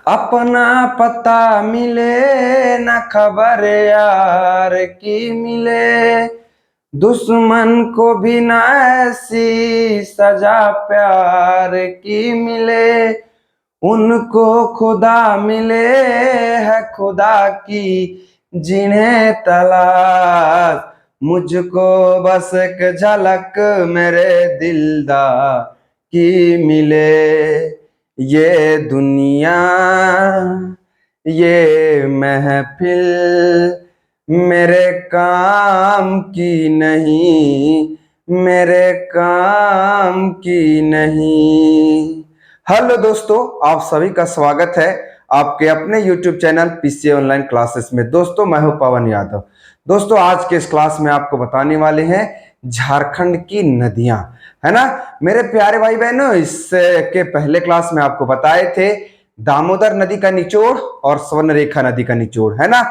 अपना पता मिले न खबर यार की मिले, दुश्मन को भी न ऐसी सजा प्यार की मिले। उनको खुदा मिले है खुदा की जिन्हें तलाश, मुझको बस एक झलक मेरे दिलदार की मिले। ये दुनिया ये महफिल मेरे काम की नहीं, मेरे काम की नहीं। हेलो दोस्तों, आप सभी का स्वागत है आपके अपने YouTube channel PCA online classes में। दोस्तों मैं हूं पवन यादव। दोस्तों आज के इस क्लास में आपको बताने वाले हैं झारखंड की नदियां, है ना मेरे प्यारे भाई बहनों। इसके पहले क्लास में आपको बताए थे दामोदर नदी का निचोड़ और स्वर्णरेखा नदी का निचोड़, है ना।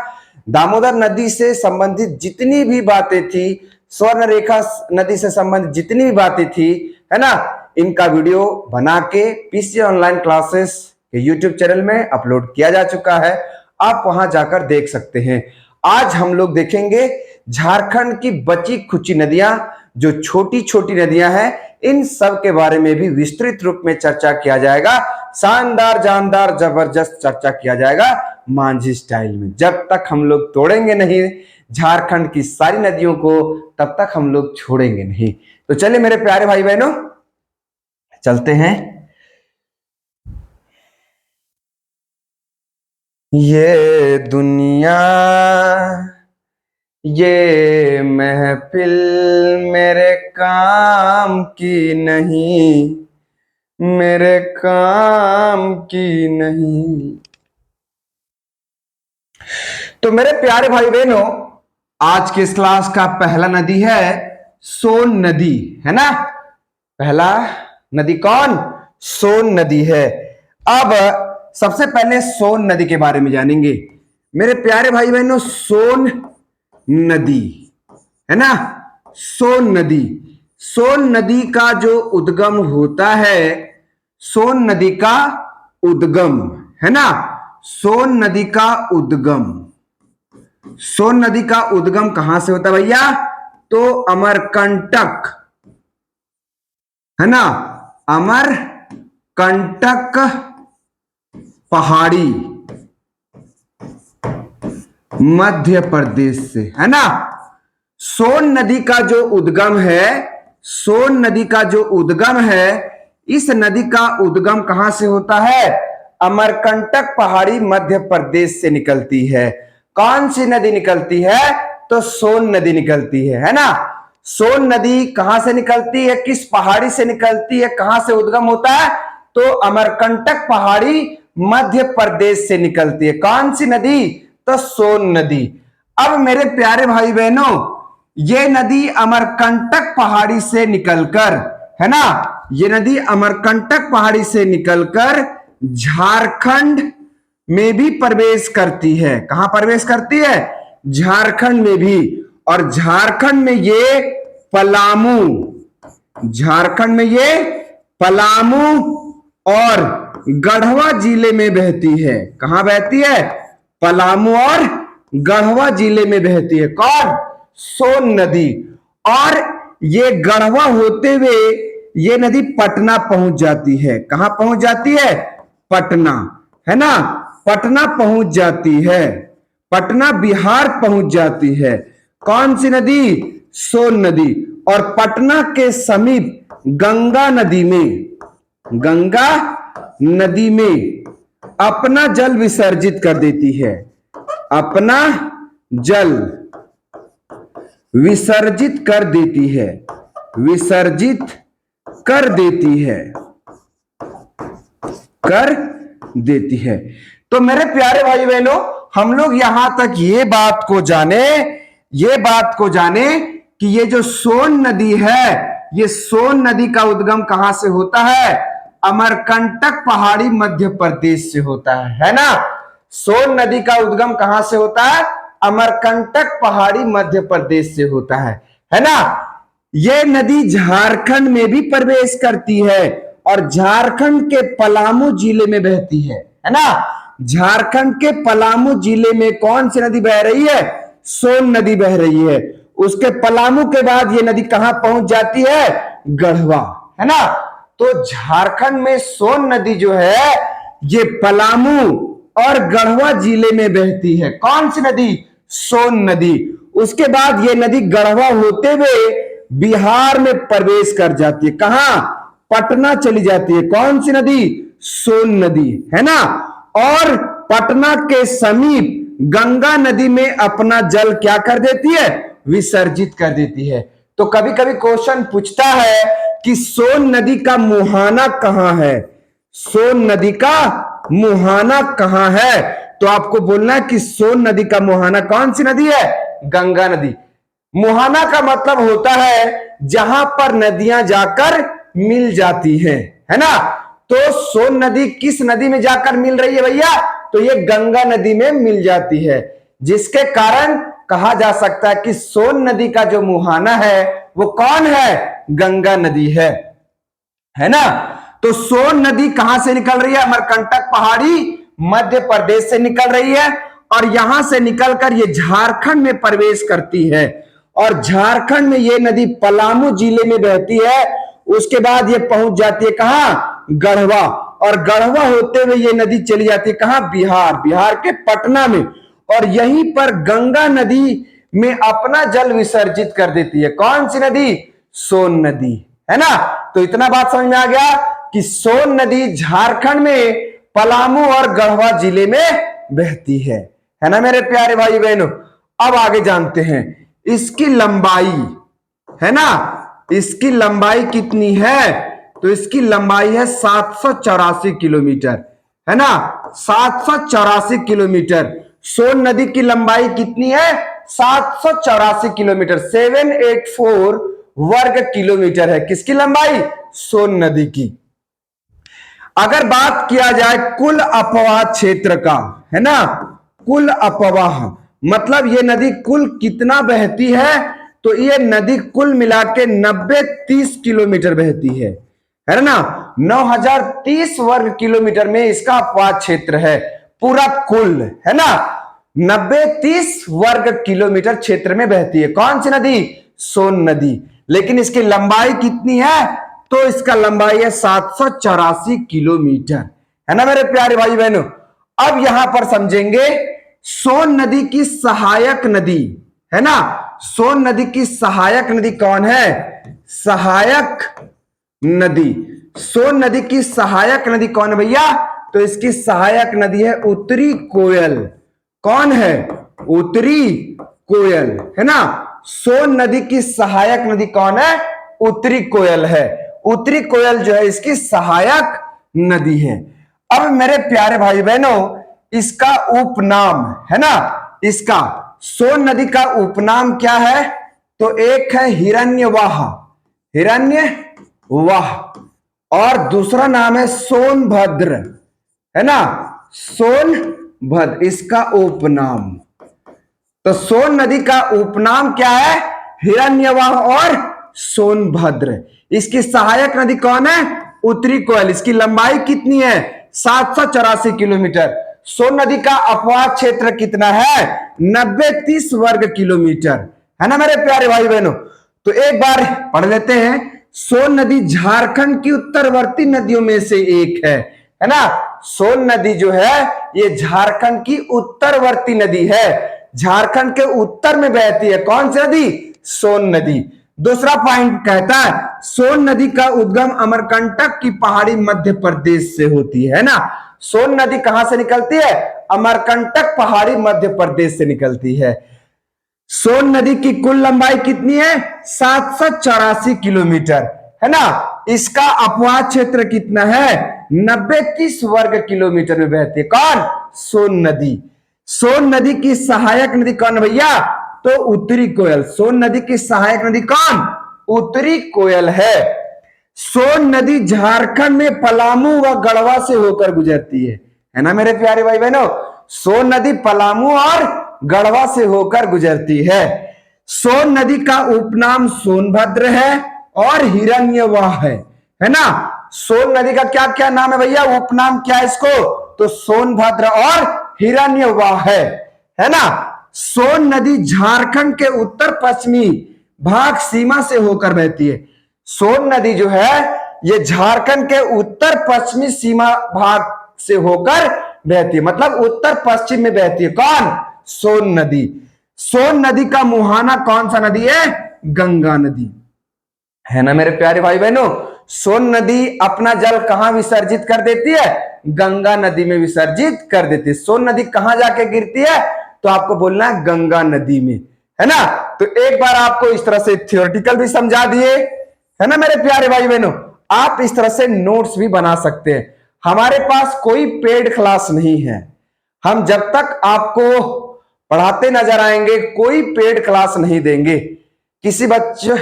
दामोदर नदी से संबंधित जितनी भी बातें थी, स्वर्णरेखा नदी से संबंधित जितनी भी बातें थी, है ना, इनका वीडियो बना के पीसीए ऑनलाइन क्लासेस के यूट्यूब चैनल में अपलोड किया जा चुका है। आप वहां जाकर देख सकते हैं। आज हम लोग देखेंगे झारखंड की बची खुची नदियां, जो छोटी छोटी नदियां हैं, इन सब के बारे में भी विस्तृत रूप में चर्चा किया जाएगा। शानदार जानदार जबरदस्त चर्चा किया जाएगा मांझी स्टाइल में। जब तक हम लोग तोड़ेंगे नहीं झारखंड की सारी नदियों को, तब तक हम लोग छोड़ेंगे नहीं। तो चलिए मेरे प्यारे भाई बहनों, चलते हैं। ये दुनिया ये महफिल मेरे काम की नहीं, मेरे काम की नहीं। तो मेरे प्यारे भाई बहनों, आज के इस क्लास का पहला नदी है सोन नदी, है ना। पहला नदी कौन? सोन नदी है। अब सबसे पहले सोन नदी के बारे में जानेंगे मेरे प्यारे भाई बहनों। सोन नदी, है ना, सोन नदी। सोन नदी का जो उद्गम होता है, सोन नदी का उद्गम, है ना, सोन नदी का उद्गम, सोन नदी का उद्गम कहां से होता है भैया? तो अमरकंटक, है ना, अमरकंटक पहाड़ी मध्य प्रदेश से, है ना। सोन नदी का जो उद्गम है, सोन नदी का जो उद्गम है, इस नदी का उद्गम कहां से होता है? अमरकंटक पहाड़ी मध्य प्रदेश से निकलती है। कौन सी नदी निकलती है? तो सोन नदी निकलती है ना। सोन नदी कहां से निकलती है? किस पहाड़ी से निकलती है? कहां से उद्गम होता है? तो अमरकंटक पहाड़ी मध्य प्रदेश से निकलती है। कौन सी नदी? तो सोन नदी। अब मेरे प्यारे भाई बहनों, ये नदी अमरकंटक पहाड़ी से निकलकर, है ना, ये नदी अमरकंटक पहाड़ी से निकलकर झारखंड में भी प्रवेश करती है। कहां प्रवेश करती है? झारखंड में भी। और झारखंड में ये पलामू, झारखंड में ये पलामू और गढ़वा जिले में बहती है। कहां बहती है? पलामू और गढ़वा जिले में बहती है। कौन? सोन नदी। और ये गढ़वा होते हुए ये नदी पटना पहुंच जाती है। कहां पहुंच जाती है? पटना, है ना, पटना पहुंच जाती है। पटना बिहार पहुंच जाती है। कौन सी नदी? सोन नदी। और पटना के समीप गंगा नदी में, गंगा नदी में अपना जल विसर्जित कर देती है। अपना जल विसर्जित कर देती है, विसर्जित कर देती है, कर देती है। तो मेरे प्यारे भाई बहनों, हम लोग यहां तक ये बात को जाने कि ये जो सोन नदी है, ये सोन नदी का उद्गम कहां से होता है? अमरकंटक पहाड़ी मध्य प्रदेश से होता है ना। सोन नदी का उद्गम कहां से होता है? अमरकंटक पहाड़ी मध्य प्रदेश से होता है ना। ये नदी झारखंड में भी प्रवेश करती है और झारखंड के पलामू जिले में बहती है ना। झारखंड के पलामू जिले में कौन सी नदी बह रही है? सोन नदी बह रही है। उसके पलामू के बाद ये नदी कहां पहुंच जाती है? गढ़वा, है ना। तो झारखंड में सोन नदी जो है ये पलामू और गढ़वा जिले में बहती है। कौन सी नदी? सोन नदी। उसके बाद ये नदी गढ़वा होते हुए बिहार में प्रवेश कर जाती है। कहां? पटना चली जाती है। कौन सी नदी? सोन नदी, है ना। और पटना के समीप गंगा नदी में अपना जल क्या कर देती है? विसर्जित कर देती है। तो कभी कभी क्वेश्चन पूछता है कि सोन नदी का मुहाना कहां है? सोन नदी का मुहाना कहां है? तो आपको बोलना है कि सोन नदी का मुहाना कौन सी नदी है? गंगा नदी। मुहाना का मतलब होता है जहां पर नदियां जाकर मिल जाती हैं, है ना। तो सोन नदी किस नदी में जाकर मिल रही है भैया? तो ये गंगा नदी में मिल जाती है, जिसके कारण कहा जा सकता है कि सोन नदी का जो मुहाना है वो कौन है? गंगा नदी है ना। तो सोन नदी कहां से निकल रही है? अमरकंटक पहाड़ी मध्य प्रदेश से निकल रही है और यहां से निकलकर ये झारखंड में प्रवेश करती है और झारखंड में ये नदी पलामू जिले में बहती है। उसके बाद ये पहुंच जाती है कहां? गढ़वा, और गढ़वा होते हुए ये नदी चली जाती है कहां? बिहार, बिहार के पटना में, और यहीं पर गंगा नदी में अपना जल विसर्जित कर देती है। कौन सी नदी? सोन नदी, है ना। तो इतना बात समझ में आ गया कि सोन नदी झारखंड में पलामू और गढ़वा जिले में बहती है ना मेरे प्यारे भाई बहनों। अब आगे जानते हैं इसकी लंबाई, है ना। इसकी लंबाई कितनी है? तो इसकी लंबाई है 784 किलोमीटर, है ना। 784 किलोमीटर। सोन नदी की लंबाई कितनी है? 784 किलोमीटर, 784 वर्ग किलोमीटर है। किसकी लंबाई? सोन नदी की। अगर बात किया जाए कुल अपवाह क्षेत्र का, है ना, कुल अपवाह मतलब ये नदी कुल कितना बहती है? तो ये नदी कुल मिला के 90-30 किलोमीटर बहती है ना। 9030 वर्ग किलोमीटर में इसका अपवाह क्षेत्र है, पूरा कुल, है ना। 90-30 वर्ग किलोमीटर क्षेत्र में बहती है। कौन सी नदी? सोन नदी। लेकिन इसकी लंबाई कितनी है? तो इसका लंबाई है 784 किलोमीटर, है ना मेरे प्यारे भाई बहनों। अब यहां पर समझेंगे सोन नदी की सहायक नदी, है ना। सोन नदी की सहायक नदी कौन है? सहायक नदी। सोन नदी की सहायक नदी कौन है भैया? तो इसकी सहायक नदी है उत्तरी कोयल। कौन है? उत्तरी कोयल, है ना। सोन नदी की सहायक नदी कौन है? उत्तरी कोयल है। उत्तरी कोयल जो है इसकी सहायक नदी है। अब मेरे प्यारे भाई बहनों इसका उपनाम, है ना, इसका सोन नदी का उपनाम क्या है? तो एक है हिरण्यवाह, हिरण्यवाह, और दूसरा नाम है सोनभद्र, है ना, सोनभद्र इसका उपनाम। तो सोन नदी का उपनाम क्या है? हिरण्यवाह और सोनभद्र। इसकी सहायक नदी कौन है? उत्तरी कोयल। इसकी लंबाई कितनी है? 784 किलोमीटर। सोन नदी का अपवाह क्षेत्र कितना है? 90-30 वर्ग किलोमीटर, है ना मेरे प्यारे भाई बहनों। तो एक बार पढ़ लेते हैं। सोन नदी झारखंड की उत्तरवर्ती नदियों में से एक है ना। सोन नदी जो है ये झारखंड की उत्तरवर्ती नदी है, झारखंड के उत्तर में बहती है। कौन सी नदी? सोन नदी। दूसरा पॉइंट कहता है सोन नदी का उद्गम अमरकंटक की पहाड़ी मध्य प्रदेश से होती है ना। सोन नदी कहां से निकलती है? अमरकंटक पहाड़ी मध्य प्रदेश से निकलती है। सोन नदी की कुल लंबाई कितनी है? 784 किलोमीटर, है ना। इसका अपवाह क्षेत्र कितना है? 90-30 वर्ग किलोमीटर में बहती है। कौन? सोन नदी। सोन नदी की सहायक नदी कौन भैया? तो उत्तरी कोयल। सोन नदी की सहायक नदी कौन? उत्तरी कोयल है। सोन नदी झारखंड में पलामू व गढ़वा से होकर गुजरती है ना मेरे प्यारे भाई बहनों। सोन नदी पलामू और गढ़वा से होकर गुजरती है। सोन नदी का उपनाम सोनभद्र है और हिरण्यवाह है ना। सोन नदी का क्या क्या नाम है भैया? उपनाम क्या है इसको? तो सोनभद्र और हिरण्यवाह है ना। सोन नदी झारखंड के उत्तर पश्चिमी भाग सीमा से होकर बहती है। सोन नदी जो है ये झारखंड के उत्तर पश्चिमी सीमा भाग से होकर बहती है, मतलब उत्तर पश्चिम में बहती है। कौन? सोन नदी। सोन नदी का मुहाना कौन सा नदी है? गंगा नदी, है ना मेरे प्यारे भाई बहनों। सोन नदी अपना जल कहां विसर्जित कर देती है? गंगा नदी में विसर्जित कर देती है। सोन नदी कहां जाके गिरती है? तो आपको बोलना है गंगा नदी में, है ना। तो एक बार आपको इस तरह से थियोरेटिकल भी समझा दिए, है ना मेरे प्यारे भाई बहनों। आप इस तरह से नोट्स भी बना सकते हैं। हमारे पास कोई पेड क्लास नहीं है, हम जब तक आपको पढ़ाते नजर आएंगे कोई पेड क्लास नहीं देंगे। किसी बच्चे,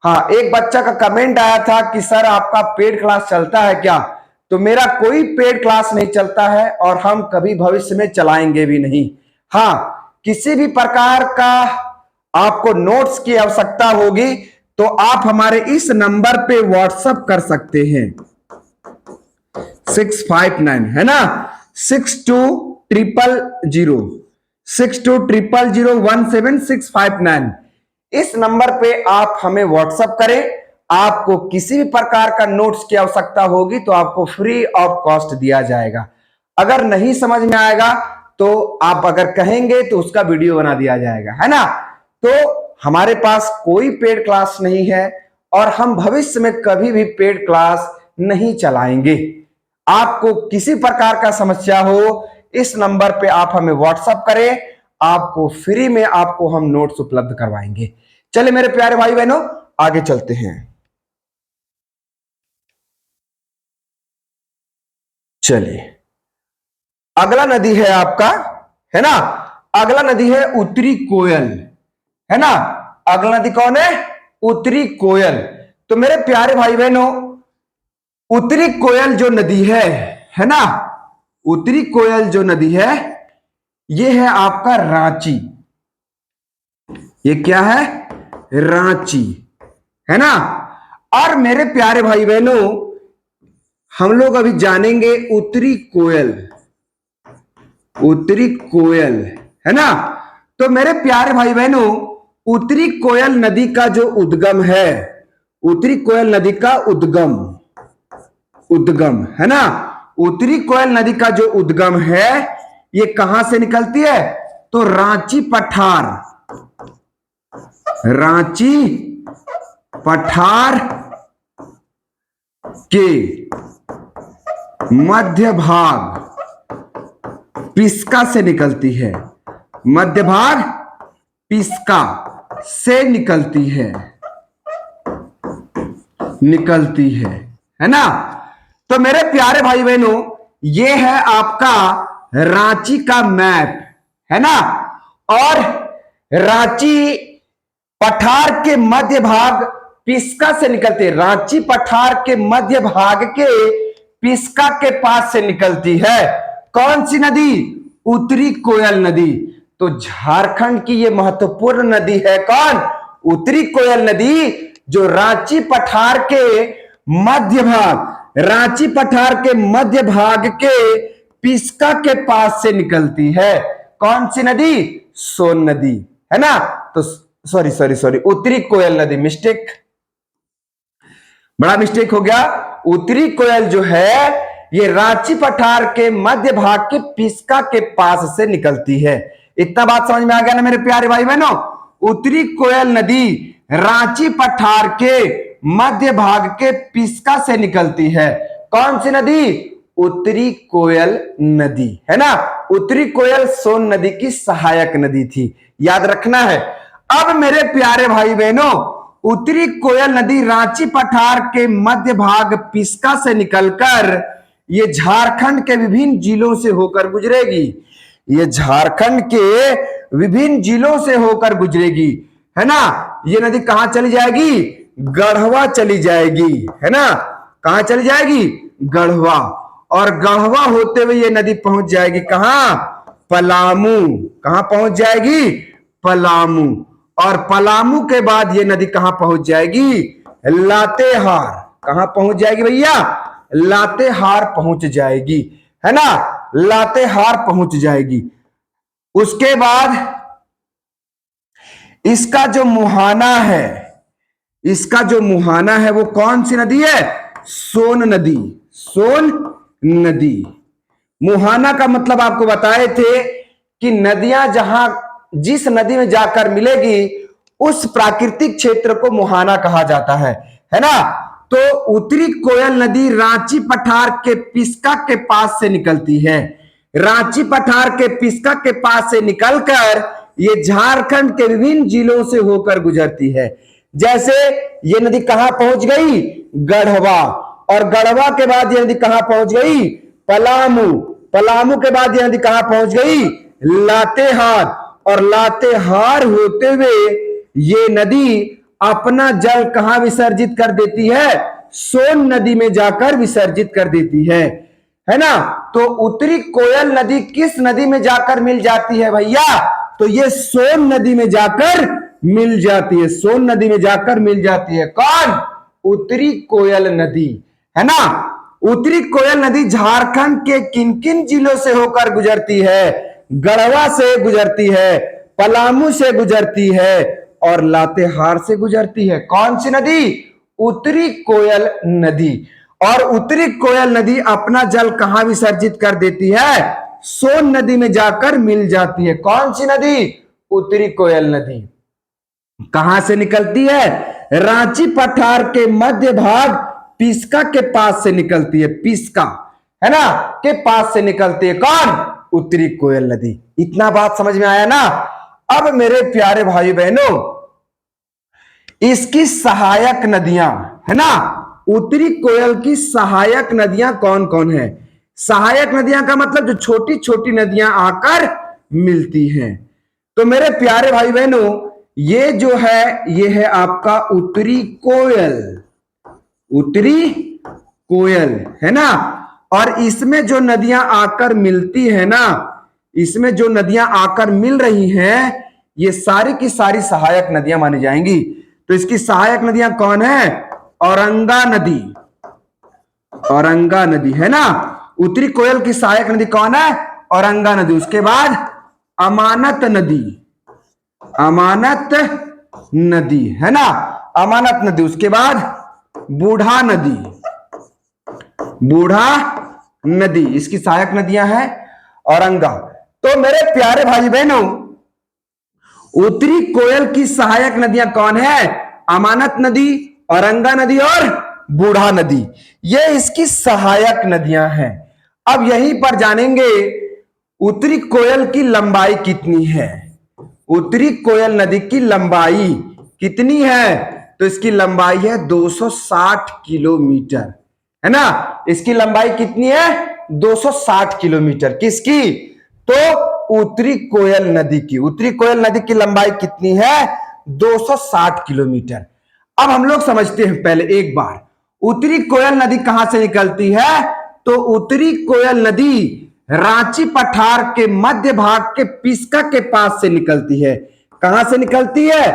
हाँ, एक बच्चा का कमेंट आया था कि सर आपका पेड क्लास चलता है क्या? तो मेरा कोई पेड क्लास नहीं चलता है और हम कभी भविष्य में चलाएंगे भी नहीं। हाँ, किसी भी प्रकार का आपको नोट्स की आवश्यकता होगी तो आप हमारे इस नंबर पे व्हाट्सएप कर सकते हैं 659, है ना, 6200017659। इस नंबर पे आप हमें व्हाट्सएप करें। आपको किसी भी प्रकार का नोट्स की आवश्यकता होगी तो आपको फ्री ऑफ कॉस्ट दिया जाएगा। अगर नहीं समझ में आएगा तो आप अगर कहेंगे तो उसका वीडियो बना दिया जाएगा, है ना। तो हमारे पास कोई पेड क्लास नहीं है और हम भविष्य में कभी भी पेड क्लास नहीं चलाएंगे। आपको किसी प्रकार का समस्या हो इस नंबर पे आप हमें व्हाट्सएप करें, आपको फ्री में आपको हम नोट्स उपलब्ध करवाएंगे। चलिए मेरे प्यारे भाई बहनों आगे चलते हैं। चलिए अगला नदी है आपका, है ना, अगला नदी है उत्तरी कोयल, है ना। अगला नदी कौन है? उत्तरी कोयल। तो मेरे प्यारे भाई बहनों उत्तरी कोयल जो नदी है ना, उत्तरी कोयल जो नदी है ये है आपका रांची। ये क्या है? रांची, है ना। और मेरे प्यारे भाई बहनों हम लोग अभी जानेंगे उत्तरी कोयल, उत्तरी कोयल, है ना। तो मेरे प्यारे भाई बहनों उत्तरी कोयल नदी का जो उद्गम है, उत्तरी कोयल नदी का उद्गम, है ना, उत्तरी कोयल नदी का जो उद्गम है ये कहां से निकलती है? तो रांची पठार, रांची पठार के मध्य भाग पिस्का से निकलती है, मध्य भाग पिस्का से निकलती है ना। तो मेरे प्यारे भाई बहनों ये है आपका रांची का मैप, है ना। और रांची पठार के मध्य भाग पिस्का से निकलती है, रांची पठार के मध्य भाग के पिस्का के पास से निकलती है कौन सी नदी? उत्तरी कोयल नदी। तो झारखंड की ये महत्वपूर्ण नदी है कौन? उत्तरी कोयल नदी, जो रांची पठार के मध्य भाग, रांची पठार के मध्य भाग के पिस्का के पास से निकलती है। कौन सी नदी? सोन नदी, है ना। तो सॉरी उत्तरी कोयल नदी, मिस्टेक, बड़ा मिस्टेक हो गया। उत्तरी कोयल जो है ये रांची पठार के मध्य भाग के पिस्का के पास से निकलती है। इतना बात समझ में आ गया ना मेरे प्यारे भाई बहनों। उत्तरी कोयल नदी रांची पठार के मध्य भाग के पिस्का से निकलती है। कौन सी नदी? उत्तरी कोयल नदी, है ना। उत्तरी कोयल सोन नदी की सहायक नदी थी, याद रखना है। अब मेरे प्यारे भाई बहनों उत्तरी कोयल नदी रांची पठार के मध्य भाग पिस्का से निकलकर ये झारखंड के विभिन्न जिलों से होकर गुजरेगी, ये झारखंड के विभिन्न जिलों से होकर गुजरेगी, है ना। ये नदी कहां चली जाएगी? गढ़वा चली जाएगी, है ना। कहां चली जाएगी? गढ़वा। और गढ़वा होते हुए ये नदी पहुंच जाएगी कहां? पलामू। कहां पहुंच जाएगी? पलामू। और पलामू के बाद ये नदी कहां पहुंच जाएगी? लातेहार। कहां पहुंच जाएगी भैया? लातेहार पहुंच जाएगी, है ना। लातेहार पहुंच जाएगी। उसके बाद इसका जो मुहाना है, इसका जो मुहाना है वो कौन सी नदी है? सोन नदी। सोन नदी। मुहाना का मतलब आपको बताए थे कि नदियां जहां जिस नदी में जाकर मिलेगी उस प्राकृतिक क्षेत्र को मुहाना कहा जाता है ना। तो उत्तरी कोयल नदी रांची पठार के पिस्का के पास से निकलती है। रांची पठार के पिस्का के पास से निकलकर ये झारखंड के विभिन्न जिलों से होकर गुजरती है। जैसे ये नदी कहां पहुंच गई? गढ़वा। और गढ़वा के बाद ये नदी कहां पहुंच गई? पलामू। पलामू के बाद ये नदी कहां पहुंच गई? लातेहार। और लातेहार होते हुए ये नदी अपना जल कहां विसर्जित कर देती है? सोन नदी में जाकर विसर्जित कर देती है ना। तो उत्तरी कोयल नदी किस नदी में जाकर मिल जाती है भैया? तो ये सोन नदी में जाकर मिल जाती है। सोन नदी में जाकर मिल जाती है। कौन? उत्तरी कोयल नदी, है ना। उत्तरी कोयल नदी झारखंड के किन किन जिलों से होकर गुजरती है? गढ़वा से गुजरती है, पलामू से गुजरती है और लातेहार से गुजरती है। कौन सी नदी? उत्तरी कोयल नदी। और उत्तरी कोयल नदी अपना जल कहां विसर्जित कर देती है? सोन नदी में जाकर मिल जाती है। कौन सी नदी? उत्तरी कोयल नदी। कहां से निकलती है? रांची पठार के मध्य भाग पिस्का के पास से निकलती है। पिस्का, है ना, के पास से निकलती है। कौन? उत्तरी कोयल नदी। इतना बात समझ में आया ना। अब मेरे प्यारे भाई बहनों, इसकी सहायक नदियां, है ना, उत्तरी कोयल की सहायक नदियां कौन कौन है? सहायक नदियां का मतलब जो छोटी छोटी नदियां आकर मिलती हैं। तो मेरे प्यारे भाई बहनों, ये जो है ये है आपका उत्तरी कोयल। उत्तरी कोयल, है ना। और इसमें जो नदियां आकर मिलती है ना, इसमें जो नदियां आकर मिल रही हैं ये सारी की सारी सहायक नदियां मानी जाएंगी। तो इसकी सहायक नदियां कौन है? औरंगा नदी। औरंगा नदी, है ना। उत्तरी कोयल की सहायक नदी कौन है? औरंगा नदी। उसके बाद अमानत नदी। अमानत नदी, है ना, अमानत नदी। उसके बाद बूढ़ा नदी। बूढ़ा नदी, इसकी सहायक नदियां हैं औरंगा। तो मेरे प्यारे भाई बहनों, उत्तरी कोयल की सहायक नदियां कौन है? अमानत नदी, औरंगा नदी और बूढ़ा नदी। ये इसकी सहायक नदियां हैं। अब यहीं पर जानेंगे उत्तरी कोयल की लंबाई कितनी है। उत्तरी कोयल नदी की लंबाई कितनी है? तो इसकी लंबाई है 260 किलोमीटर, है ना। इसकी लंबाई कितनी है? 260 किलोमीटर। किसकी? तो उत्तरी कोयल नदी की। उत्तरी कोयल नदी की लंबाई कितनी है? 260 किलोमीटर। अब हम लोग समझते हैं पहले एक बार, उत्तरी कोयल नदी कहां से निकलती है? तो उत्तरी कोयल नदी रांची पठार के मध्य भाग के पिस्का के पास से निकलती है। कहां से निकलती है?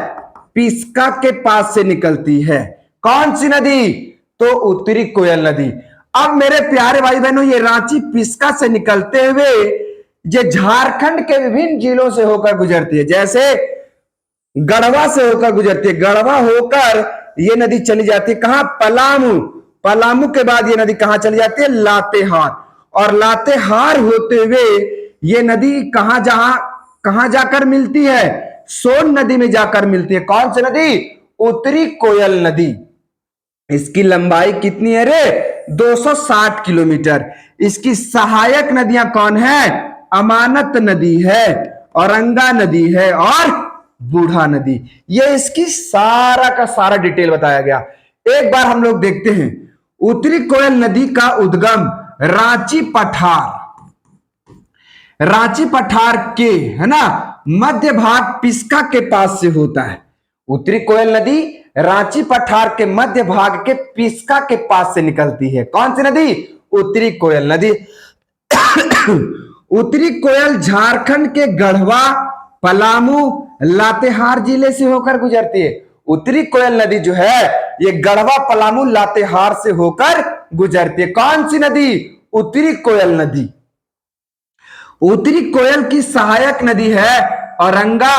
पिस्का के पास से निकलती है। कौन सी नदी? तो उत्तरी कोयल नदी। अब मेरे प्यारे भाई बहनों, ये रांची पिस्का से निकलते हुए ये झारखंड के विभिन्न जिलों से होकर गुजरती है। जैसे गढ़वा से होकर गुजरती है। गढ़वा होकर ये नदी चली जाती है कहां? पलामू। पलामू के बाद ये नदी कहां चली जाती है? लातेहार। और लातेहार होते हुए ये नदी कहां जाकर मिलती है? सोन नदी में जाकर मिलती है। कौन सी नदी? उत्तरी कोयल नदी। इसकी लंबाई कितनी है रे? 260 किलोमीटर। इसकी सहायक नदियां कौन है? अमानत नदी है, औरंगा नदी है और बूढ़ा नदी। ये इसकी सारा का सारा डिटेल बताया गया। एक बार हम लोग देखते हैं उत्तरी कोयल नदी का उद्गम रांची पठार। रांची पठार के, है ना, मध्य भाग पिस्का के पास से होता है। उत्तरी कोयल नदी रांची पठार के मध्य भाग के पिस्का के पास से निकलती है। कौन सी नदी? उत्तरी कोयल नदी। उत्तरी कोयल झारखंड के गढ़वा, पलामू, लातेहार जिले से होकर गुजरती है। उत्तरी कोयल नदी जो है ये गढ़वा, पलामू, लातेहार से होकर गुजरती है। कौन सी नदी? उत्तरी कोयल नदी। उत्तरी कोयल की सहायक नदी है औरंगा,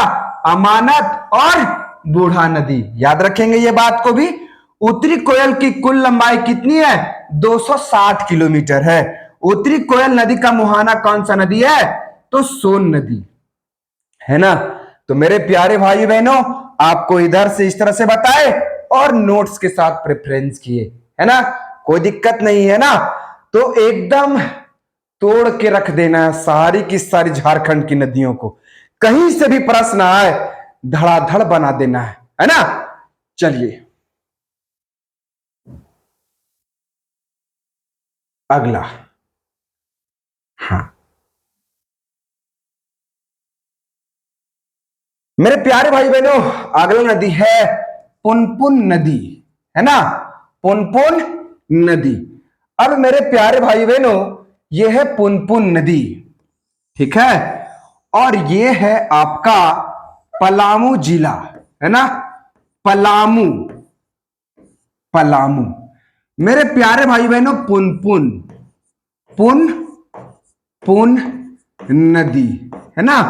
अमानत और बूढ़ा नदी। याद रखेंगे ये बात को भी। उत्तरी कोयल की कुल लंबाई कितनी है? 260 किलोमीटर है। उत्तरी कोयल नदी का मुहाना कौन सा नदी है? तो सोन नदी है ना। तो मेरे प्यारे भाई बहनों, आपको इधर से इस तरह से बताए और नोट्स के साथ प्रेफरेंस किए, है ना। कोई दिक्कत नहीं है ना। तो एकदम तोड़ के रख देना है सारी की सारी झारखंड की नदियों को। कहीं से भी प्रश्न आए धड़ाधड़ बना देना है ना। चलिए अगला। हाँ मेरे प्यारे भाई बहनों, अगला नदी है पुनपुन नदी, है ना। पुनपुन नदी। अब मेरे प्यारे भाई बहनों, यह है पुनपुन नदी, ठीक है। और ये है आपका पलामू जिला, है ना। पलामू, पलामू। मेरे प्यारे भाई बहनों, पुनपुन, पुन पुन नदी, है ना।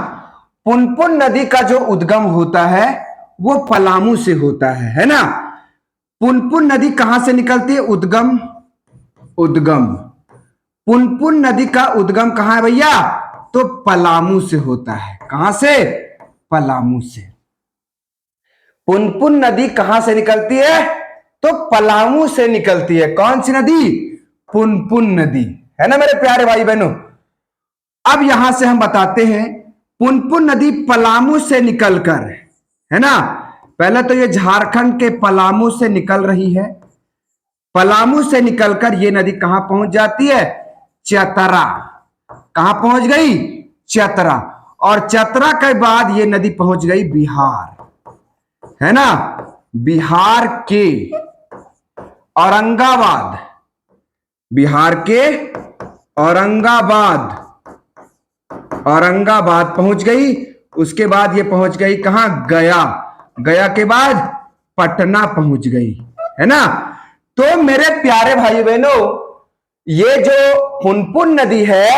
पुनपुन नदी का जो उद्गम होता है वो पलामू से होता है ना। पुनपुन नदी कहां से निकलती है? उद्गम, उद्गम। पुनपुन नदी का उद्गम कहां है भैया? तो पलामू से होता है। कहां से? पलामू से। पुनपुन नदी कहां से निकलती है? तो पलामू से निकलती है। कौन सी नदी? पुनपुन नदी, है ना मेरे प्यारे भाई बहनों। अब यहां से हम बताते हैं, पुनपुन नदी पलामू से निकलकर, है ना, पहले तो ये झारखंड के पलामू से निकल रही है। पलामू से निकलकर ये नदी कहां पहुंच जाती है? चतरा। कहां पहुंच गई? चतरा। और चतरा के बाद ये नदी पहुंच गई बिहार, है ना। बिहार के औरंगाबाद, बिहार के औरंगाबाद, औरंगाबाद पहुंच गई। उसके बाद ये पहुंच गई कहां? गया। गया के बाद पटना पहुंच गई, है ना। तो मेरे प्यारे भाई बहनों, ये जो पुनपुन नदी है,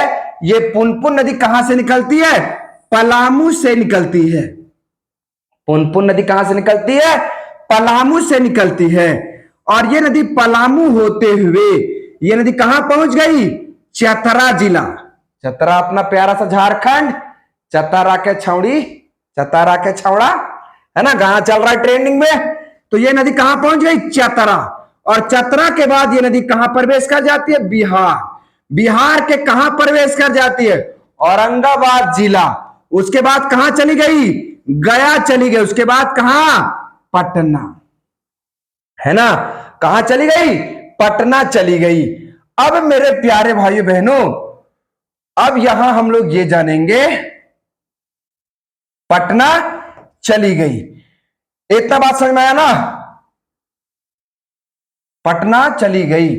ये पुनपुन नदी कहां से निकलती है? पलामू से निकलती है। पुनपुन नदी कहां से निकलती है? पलामू से निकलती है। और ये नदी पलामू होते हुए ये नदी कहां पहुंच गई? चतरा जिला। चतरा अपना प्यारा सा झारखंड, चतरा के छौड़ी, चतरा के छौड़ा, है ना, गाना चल रहा है ट्रेंडिंग में। तो ये नदी कहां पहुंच गई? चतरा। और चतरा के बाद ये नदी कहां प्रवेश कर जाती है? बिहार। बिहार के कहां प्रवेश कर जाती है? औरंगाबाद जिला। उसके बाद कहां चली गई? गया चली गई। उसके बाद कहां? पटना, है ना। कहां चली गई? पटना चली गई। अब मेरे प्यारे भाइयों बहनों, अब यहां हम लोग ये जानेंगे, पटना चली गई। इतना बात समझ में आया ना? पटना चली गई।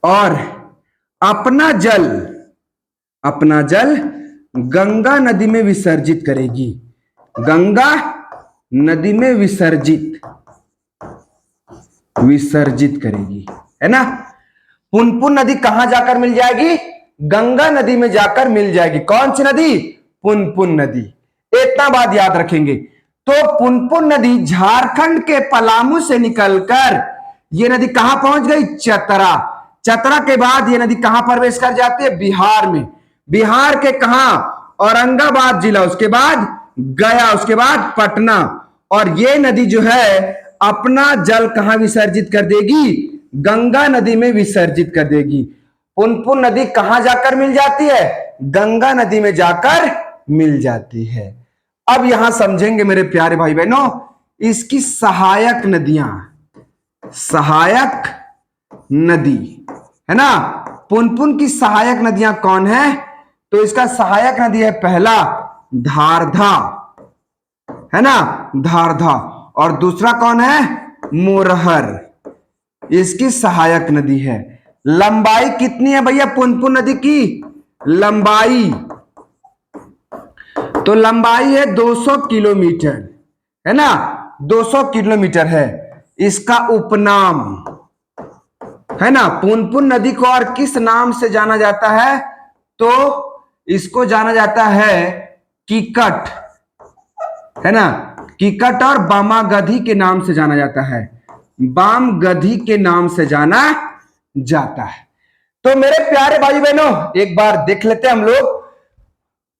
और अपना जल, अपना जल गंगा नदी में विसर्जित करेगी। गंगा नदी में विसर्जित, विसर्जित करेगी, है ना। पुनपुन नदी कहां जाकर मिल जाएगी? गंगा नदी में जाकर मिल जाएगी। कौन सी नदी? पुनपुन नदी। इतना बात याद रखेंगे। तो पुनपुन नदी झारखंड के पलामू से निकलकर ये नदी कहां पहुंच गई? चतरा। चतरा के बाद ये नदी कहां प्रवेश कर जाती है? बिहार में। बिहार के कहां? औरंगाबाद जिला। उसके बाद गया। उसके बाद पटना। और ये नदी जो है अपना जल कहां विसर्जित कर देगी? गंगा नदी में विसर्जित कर देगी। पुनपुन नदी कहां जाकर मिल जाती है? गंगा नदी में जाकर मिल जाती है। अब यहां समझेंगे मेरे प्यारे भाई बहनों, इसकी सहायक नदियां, सहायक नदी, है ना। पुनपुन की सहायक नदियां कौन है? तो इसका सहायक नदी है पहला धारधा, है ना, धारधा। और दूसरा कौन है? मोरहर। इसकी सहायक नदी है। लंबाई कितनी है भैया पुनपुन नदी की? लंबाई, तो लंबाई है 200 किलोमीटर, है ना, 200 किलोमीटर है। इसका उपनाम, है ना। पुनपुन नदी को और किस नाम से जाना जाता है, तो इसको जाना जाता है कीकट, है ना। कीकट और बामागधी के नाम से जाना जाता है, बामगधी के नाम से जाना जाता है। तो मेरे प्यारे भाई बहनों, एक बार देख लेते हैं हम लोग।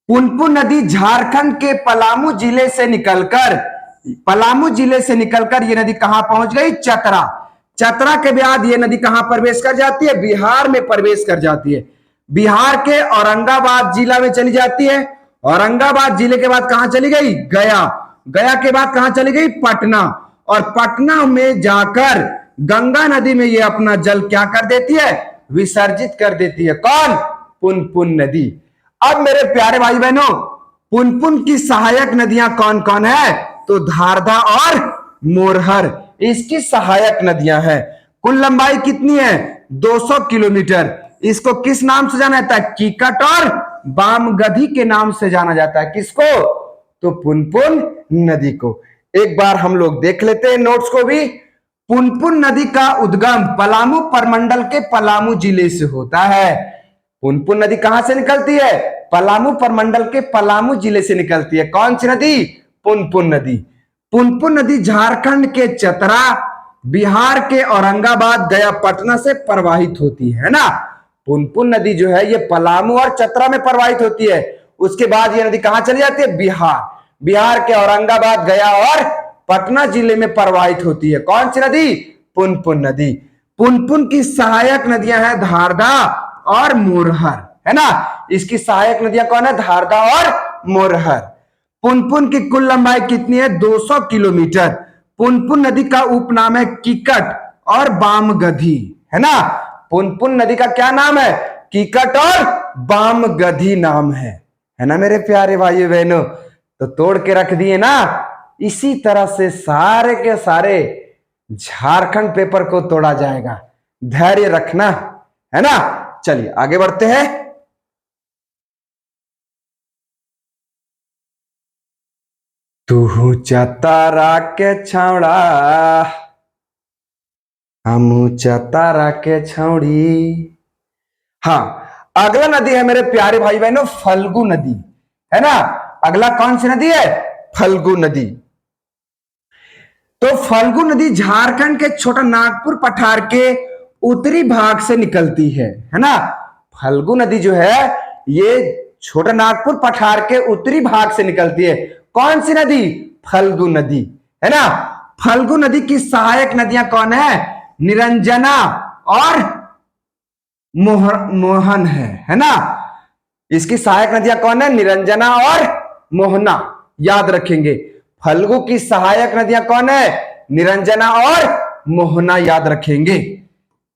पुनपुन नदी झारखंड के पलामू जिले से निकलकर ये नदी कहां पहुंच गई, चतरा। चतरा के बाद ये नदी कहां प्रवेश कर जाती है, बिहार में प्रवेश कर जाती है। बिहार के औरंगाबाद जिला में चली जाती है। औरंगाबाद जिले के बाद कहां चली गई, गया। गया के बाद कहां चली गई, पटना। और पटना में जाकर गंगा नदी में ये अपना जल क्या कर देती है, विसर्जित कर देती है। कौन, पुनपुन नदी। अब मेरे प्यारे भाई बहनों, पुनपुन की सहायक नदियां कौन कौन है, तो धारधा और मोरहर इसकी सहायक नदियां हैं। कुल लंबाई कितनी है, 200 किलोमीटर। इसको किस नाम से जाना जाता है, कीकट और बामगधी के नाम से जाना जाता है। किसको, तो पुनपुन नदी को। एक बार हम लोग देख लेते हैं नोट्स को भी। पुनपुन नदी का उद्गम पलामू प्रमंडल के पलामू जिले से होता है। पुनपुन नदी कहां से निकलती है, पलामू प्रमंडल के पलामू जिले से निकलती है। कौन सी नदी, पुनपुन नदी। पुनपुन नदी झारखंड के चतरा, बिहार के औरंगाबाद, गया, पटना से प्रवाहित होती है ना। पुनपुन नदी जो है ये पलामू और चतरा में प्रवाहित होती है। उसके बाद ये नदी कहां चली जाती है, बिहार। बिहार के औरंगाबाद, गया और पटना जिले में प्रवाहित होती है। कौन सी नदी, पुनपुन नदी। पुनपुन की सहायक नदियां हैं धारधा और मोरहर, है ना। इसकी सहायक नदियां कौन है, धारधा और मोरहर। पुनपुन की कुल लंबाई कितनी है, 200 किलोमीटर। पुनपुन नदी का उपनाम है कीकट और बामगधी, है ना। पुनपुन नदी का क्या नाम है, कीकट और बामगधी नाम है ना मेरे प्यारे भाई बहनों। तो तोड़ के रख दिए ना। इसी तरह से सारे के सारे झारखंड पेपर को तोड़ा जाएगा, धैर्य रखना, है ना। चलिए आगे बढ़ते हैं। तू चतारा के छौड़ा, हम चतारा के छौड़ी। हाँ, अगला नदी है मेरे प्यारे भाई बहनों फल्गु नदी, है ना। अगला कौन सी नदी है, फल्गु नदी। तो फल्गु नदी झारखंड के छोटा नागपुर पठार के उत्तरी भाग से निकलती है ना। फल्गु नदी जो है ये छोटा नागपुर पठार के उत्तरी भाग से निकलती है। कौन सी नदी, फल्गु नदी, है ना। फल्गु नदी की सहायक नदियां कौन है, निरंजना और मोहन है ना। इसकी सहायक नदियां कौन है, निरंजना और मोहना, याद रखेंगे। फल्गु की सहायक नदियां कौन है, निरंजना और मोहना, याद रखेंगे।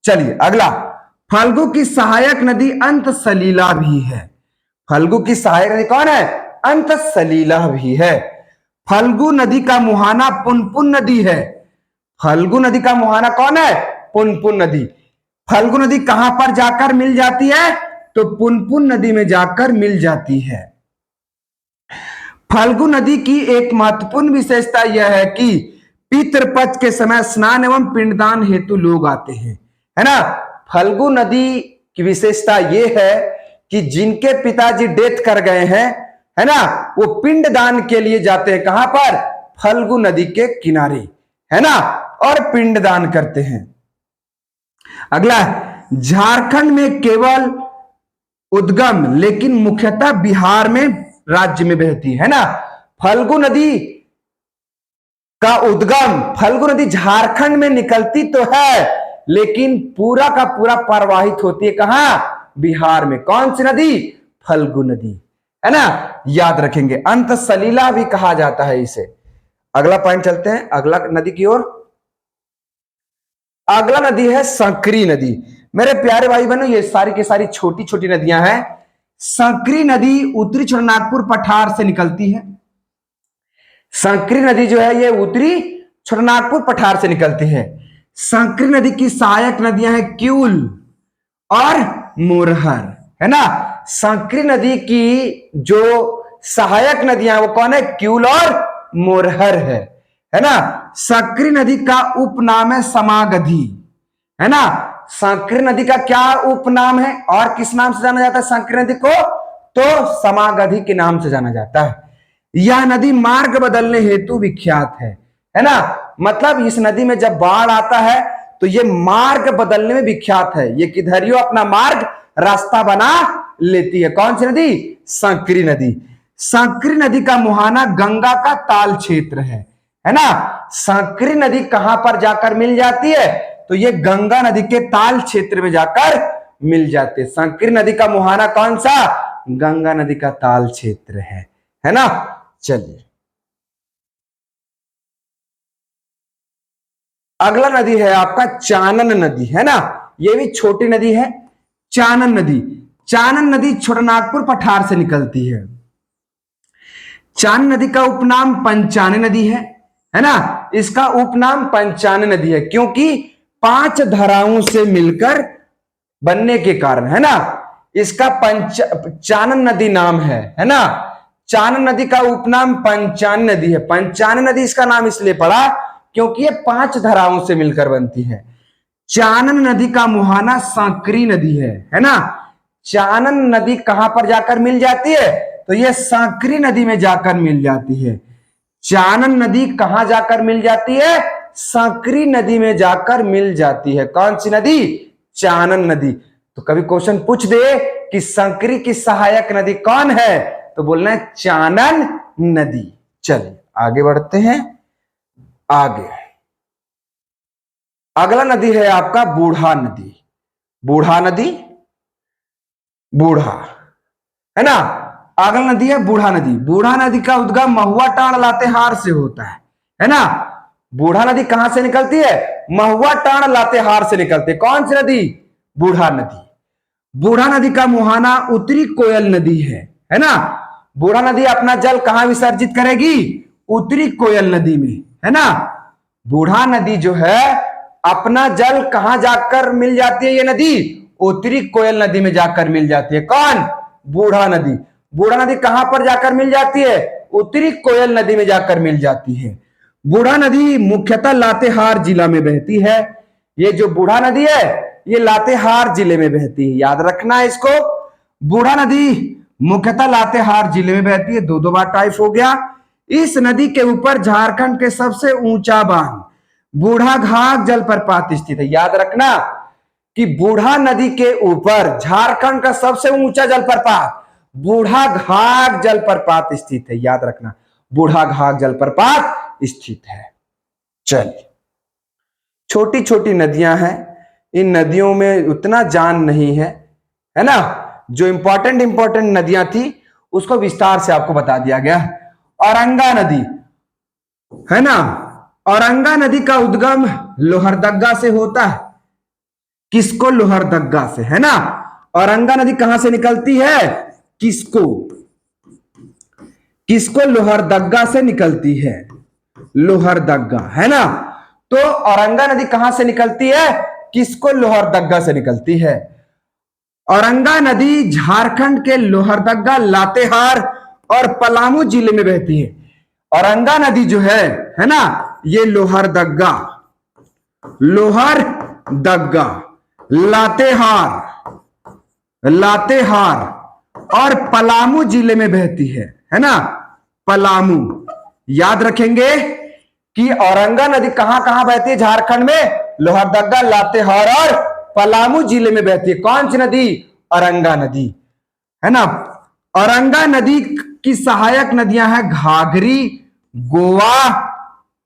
चलिए अगला, फल्गु की सहायक नदी अंत सलीला भी है। फल्गु की सहायक नदी कौन है, अंत सलीला भी है। फल्गु नदी का मुहाना पुनपुन नदी है। फल्गु नदी का मुहाना कौन है, पुनपुन नदी। फल्गु नदी कहां पर जाकर मिल जाती है, तो पुनपुन नदी में जाकर मिल जाती है। फल्गु नदी की एक महत्वपूर्ण विशेषता यह है कि पितृपक्ष के समय स्नान एवं पिंडदान हेतु लोग आते हैं, है ना। फल्गु नदी की विशेषता यह है कि जिनके पिताजी डेथ कर गए हैं, है ना, वो पिंडदान के लिए जाते हैं। कहां पर, फल्गु नदी के किनारे, है ना, और पिंडदान करते हैं। अगला, झारखंड में केवल उद्गम लेकिन मुख्यतः बिहार में राज्य में बहती है ना। फल्गु नदी का उद्गम, फल्गु नदी झारखंड में निकलती तो है लेकिन पूरा का पूरा प्रवाहित होती है कहां, बिहार में। कौन सी नदी, फल्गु नदी, है ना, याद रखेंगे। अंत सलीला भी कहा जाता है इसे। अगला पॉइंट चलते हैं अगला नदी की ओर। अगला नदी है संकरी नदी। मेरे प्यारे भाई बहनों ये सारी की सारी छोटी छोटी नदियां हैं। संकरी नदी उत्तरी छोटानागपुर पठार से निकलती है। संकरी नदी जो है ये उत्तरी छोटानागपुर पठार से निकलती है। संकरी नदी की सहायक नदियां हैं क्यूल और मोरहर, है ना। संकरी नदी की जो सहायक नदियां वो कौन है, क्यूल और मोरहर है ना। संकरी नदी का उपनाम है समागधी, है ना। सांकरी नदी का क्या उपनाम है और किस नाम से जाना जाता है सांकरी नदी को? तो समागधी के नाम से जाना जाता है। यह नदी मार्ग बदलने हेतु विख्यात है ना। मतलब इस नदी में जब बाढ़ आता है तो ये मार्ग बदलने में विख्यात है। ये किधरियो अपना मार्ग रास्ता बना लेती है। कौन सी नदी? सांकरी नदी। सांकरी नदी का मुहाना गंगा का ताल क्षेत्र है ना। सांकरी नदी कहां पर जाकर मिल जाती है? तो ये गंगा नदी के ताल क्षेत्र में जाकर मिल जाती है। सांकरी नदी का मुहाना कौन सा? गंगा नदी का ताल क्षेत्र है ना। चलिए अगला नदी है आपका चानन नदी, है ना। ये भी छोटी नदी है, चानन नदी। चानन नदी छोटानागपुर पठार से निकलती है। चानन नदी का उपनाम पंचाने नदी है ना। इसका उपनाम पंचाने नदी है क्योंकि 5 धाराओं से मिलकर बनने के कारण, है ना, इसका चानन नदी नाम है ना। चानन नदी का उपनाम पंचान नदी है। पंचान नदी इसका नाम इसलिए पड़ा क्योंकि ये 5 धाराओं से मिलकर बनती है। चानन नदी का मुहाना सांकरी नदी है ना। चानन नदी कहां पर जाकर मिल जाती है? तो ये सांकरी नदी में जाकर मिल जाती है। चानन नदी कहां जाकर मिल जाती है? सांकरी नदी में जाकर मिल जाती है। कौन सी नदी? चानन नदी। तो कभी क्वेश्चन पूछ दे कि सांकरी की सहायक नदी कौन है, तो बोलना है चानन नदी। चलिए आगे बढ़ते हैं। आगे अगला नदी है आपका बूढ़ा नदी। बूढ़ा नदी, बूढ़ा, है ना। अगला नदी है बूढ़ा नदी। बूढ़ा नदी का उद्गम महुआ टांड लातेहार से होता है ना। बूढ़ा नदी कहां से निकलती है? महुआ टांड लातेहार से निकलती है। कौन सी नदी? बूढ़ा नदी। बूढ़ा नदी का मुहाना उत्तरी कोयल नदी है ना। बूढ़ा नदी अपना जल कहां विसर्जित करेगी? उत्तरी कोयल नदी में, है ना। बूढ़ा नदी जो है अपना जल कहां जाकर मिल जाती है? ये नदी उत्तरी कोयल नदी में जाकर मिल जाती है। कौन? बूढ़ा नदी। बूढ़ा नदी कहां पर जाकर मिल जाती है? उत्तरी कोयल नदी में जाकर मिल जाती है। बूढ़ा नदी मुख्यतः लातेहार जिला में बहती है। ये जो बूढ़ा नदी है ये लातेहार जिले में बहती है, याद रखना है इसको। बूढ़ा नदी मुख्यतः लातेहार जिले में बहती है। दो बार टाइप हो गया। इस नदी के ऊपर झारखंड के सबसे ऊंचा बांध बूढ़ा घाघ जलप्रपात स्थित है। याद रखना कि बूढ़ा नदी के ऊपर झारखंड का सबसे ऊंचा जलप्रपात बूढ़ा घाघ जलप्रपात स्थित है। याद रखना बूढ़ा घाघ जलप्रपात स्थित है। चलिए छोटी छोटी नदियां हैं, इन नदियों में उतना जान नहीं है ना। जो इंपॉर्टेंट नदियां थी उसको विस्तार से आपको बता दिया गया। औरंगा नदी, है ना। औरंगा नदी का उद्गम लोहरदगा से होता है। किसको? लोहरदगा से, है ना। औरंगा नदी कहां से निकलती है? किसको? लोहरदगा से निकलती है। लोहरदगा, है ना। तो औरंगा नदी कहां से निकलती है? किसको? लोहरदगा से निकलती है। औरंगा नदी झारखंड के लोहरदगा, लातेहार और पलामू जिले में बहती है। औरंगा नदी जो है ना, ये लोहरदगा, लातेहार और पलामू जिले में बहती है ना। पलामू, याद रखेंगे कि औरंगा नदी कहां कहां बहती है झारखंड में? लोहरदगा, लातेहार और पलामू जिले में बहती है। कौन सी नदी? औरंगा नदी, है ना। औरंगा नदी की सहायक नदियां हैं घाघरी, गोवा,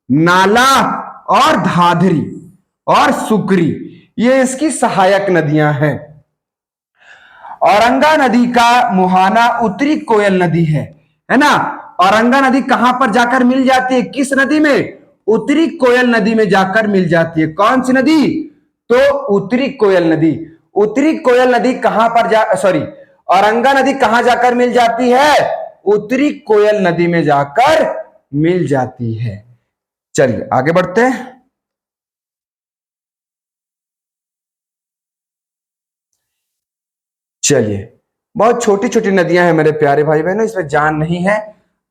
नाला और धाधरी और सुकरी। ये इसकी सहायक नदियां हैं। औरंगा नदी का मुहाना उत्तरी कोयल नदी है ना। औरंगा नदी कहां पर जाकर मिल जाती है? किस नदी में? उत्तरी कोयल नदी में जाकर मिल जाती है। कौन सी नदी? तो उत्तरी कोयल नदी। उत्तरी कोयल नदी कहां पर औरंगा नदी कहां जाकर मिल जाती है? उत्तरी कोयल नदी में जाकर मिल जाती है। चलिए आगे बढ़ते हैं। चलिए बहुत छोटी छोटी नदियां हैं मेरे प्यारे भाई बहनों, इसमें जान नहीं है।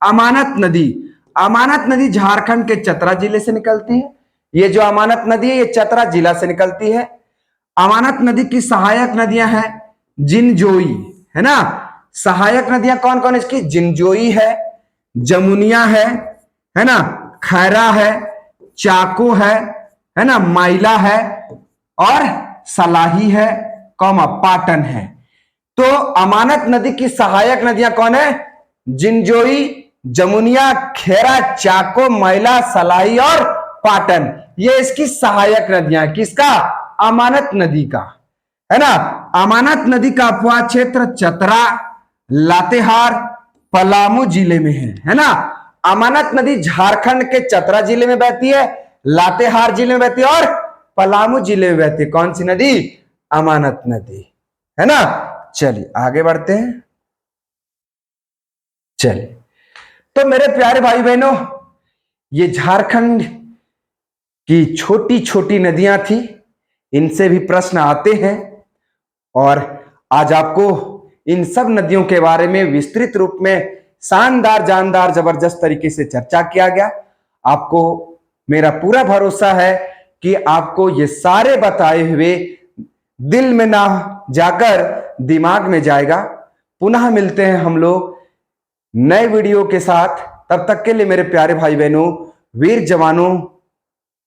अमानत नदी। अमानत नदी झारखंड के चतरा जिले से निकलती है। ये जो अमानत नदी है ये चतरा जिला से निकलती है। अमानत नदी की सहायक नदियां हैं जिनजोई, है ना। सहायक नदियां कौन कौन इसकी? जिनजोई है, जमुनिया है ना, खैरा है, चाको है ना, माइला है और सलाही है, कौमा पाटन है। तो अमानत नदी की सहायक नदियां कौन है? जिनजोई, जमुनिया, खेरा, चाको, मैला, सलाई और पाटन। ये इसकी सहायक नदियां, किसका? अमानत नदी का, है ना। अमानत नदी का अपवाद क्षेत्र चतरा, लातेहार, पलामू जिले में है ना। अमानत नदी झारखंड के चतरा जिले में बहती है, लातेहार जिले में बहती है और पलामू जिले में बहती है। कौन सी नदी? अमानत नदी, है ना। चलिए आगे बढ़ते हैं। चलिए, तो मेरे प्यारे भाई बहनों, ये झारखंड की छोटी छोटी नदियां थी, इनसे भी प्रश्न आते हैं और आज आपको इन सब नदियों के बारे में विस्तृत रूप में शानदार, जानदार, जबरदस्त तरीके से चर्चा किया गया। आपको मेरा पूरा भरोसा है कि आपको ये सारे बताए हुए दिल में ना जाकर दिमाग में जाएगा। पुनः मिलते हैं हम लोग नए वीडियो के साथ। तब तक के लिए मेरे प्यारे भाई बहनों, वीर जवानों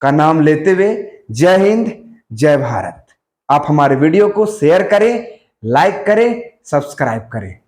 का नाम लेते हुए जय हिंद, जय भारत। आप हमारे वीडियो को शेयर करें, लाइक करें, सब्सक्राइब करें।